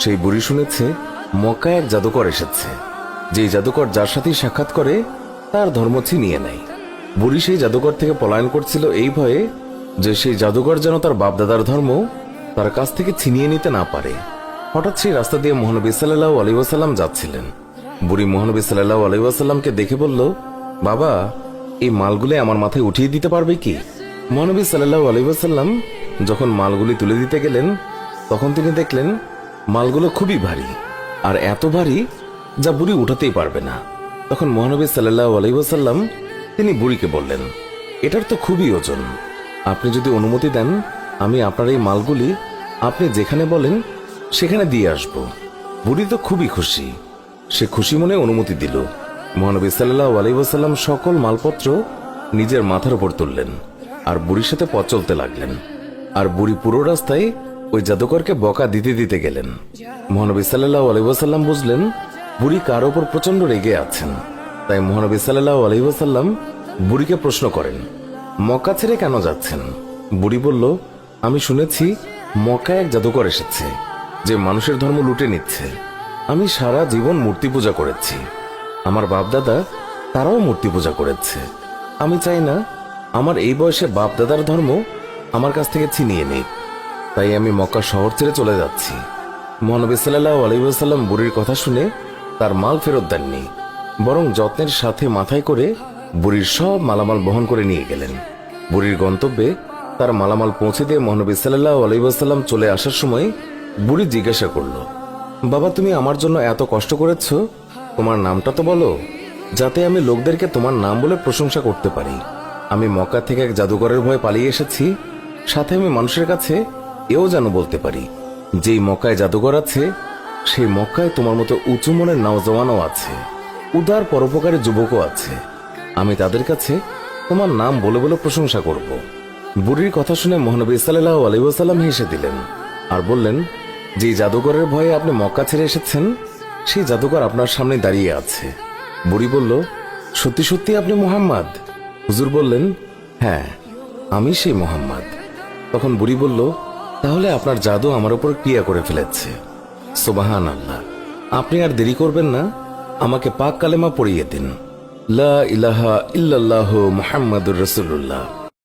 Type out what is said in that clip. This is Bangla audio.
সেই বুড়ি শুনেছে মক্কায় এক জাদুকর এসেছে, যেই জাদুকর যার সাথেই সাক্ষাৎ করে তার ধর্ম ছিনিয়ে নেয়। বুড়ি সেই জাদুকর থেকে পলায়ন করছিল এই ভয়ে যে সেই জাদুকর যেন তার বাপদাদার ধর্ম তার কাছ থেকে ছিনিয়ে নিতে না পারে। হঠাৎ সেই রাস্তা দিয়ে মহানবী সাল্লাল্লাহু আলাইহি ওয়াসাল্লাম যাচ্ছিলেন। বুড়ি মহানবী সাল্লাল্লাহু আলাইহি ওয়াসাল্লামকে দেখে বলল, বাবা, এই মালগুলি আমার মাথায় উঠিয়ে দিতে পারবে কি? মহানবী সাল্লাল্লাহু আলাইহি ওয়াসাল্লাম যখন মালগুলি তুলে দিতে গেলেন তখন তিনি দেখলেন মালগুলো খুবই ভারী, আর এত ভারী যা বুড়ি উঠাতেই পারবে না। তখন মহানবী সাল্লাল্লাহু আলাইহি ওয়াসাল্লাম তিনি বুড়িকে বললেন, এটার তো খুবই ওজন, আপনি যদি অনুমতি দেন আমি আপনার এই মালগুলি আপনি যেখানে বলেন সেখানে দিয়ে আসব। বুড়ি তো খুবই খুশি, সে খুশি মনে অনুমতি দিল। মহানবী সাল্লাল্লাহু আলাইহি ওয়াসাল্লাম সকল মালপত্র নিজের মাথার উপর তুললেন আর বুড়ির সাথে পথ চলতে লাগলেন। আর বুড়ি পুরো রাস্তায় ওই জাদুকরকে বকা দিতে দিতে গেলেন। মহানবী সাল্লাল্লাহু আলাইহি ওয়াসাল্লাম বুঝলেন বুড়ি কার ওপর প্রচন্ড রেগে আছেন। তাই মহানবী সাল্লাল্লাহু আলাইহি ওয়াসাল্লাম বুড়িকে প্রশ্ন করেন, মক্কা ছেড়ে কেন যাচ্ছেন? বুড়ি বলল, আমি শুনেছি মক্কায় এক জাদুকর এসেছে যে মানুষের ধর্ম লুটে নিচ্ছে। আমি সারা জীবন মূর্তি পূজা করেছি, আমার বাপদাদা তারাও মূর্তি পূজা করেছে। আমি চাই না আমার এই বয়সে বাপদাদার ধর্ম আমার কাছ থেকে ছিনিয়ে নিক, তাই আমি মক্কা শহর ছেড়ে চলে যাচ্ছি। মহানবী সাল্লাল্লাহু আলাইহি ওয়াসাল্লাম বুড়ির কথা শুনে তার মাল ফেরত দেননি, বরং যত্নের সাথে মাথায় করে বুড়ির সব মালামাল বহন করে নিয়ে গেলেন। বুড়ির গন্তব্যে তার মালামাল পৌঁছে দিয়ে মহানবী সাল্লাল্লাহু আলাইহি ওয়াসাল্লাম চলে আসার সময় বুড়ি জিজ্ঞাসা করল, বাবা, তুমি আমার জন্য এত কষ্ট করেছ, তোমার নামটা তো বলো, যাতে আমি লোকদেরকে তোমার নাম বলে প্রশংসা করতে পারি। আমি মক্কা থেকে এক জাদুকরের ভয়ে পালিয়ে এসেছি, সাথে আমি মানুষের কাছে এও যেন বলতে পারি যেই মক্কায় জাদুকর আছে সেই মক্কায় তোমার মতো উঁচু মনের নওজওয়ানও আছে, উদার পরোপকারী যুবকও আছে। আমি তাদের কাছে তোমার নাম বলে বলে প্রশংসা করব। বুড়ির কথা শুনে মহানবী সাল্লাল্লাহু আলাইহি ওয়াসাল্লাম হেসে দিলেন আর বললেন, যে জাদুকরের ভয়ে আপনি মক্কা ছেড়ে এসেছেন সেই জাদুকর আপনার সামনে দাঁড়িয়ে আছে। বুড়ি বলল, সত্যি সত্যি আপনি মুহাম্মদ? হুজুর বললেন, হ্যাঁ, আমি সেই মুহাম্মদ। তখন বুড়ি বলল, তাহলে আপনার জাদু আমার উপর ক্রিয়া করে ফেলেছে। সুবহানাল্লাহ, আপনি আর দেরি করবেন না, আমাকে পাক কালেমা পড়িয়ে দিন, লা ইলাহা ইল্লাল্লাহু মুহাম্মাদুর রাসূলুল্লাহ।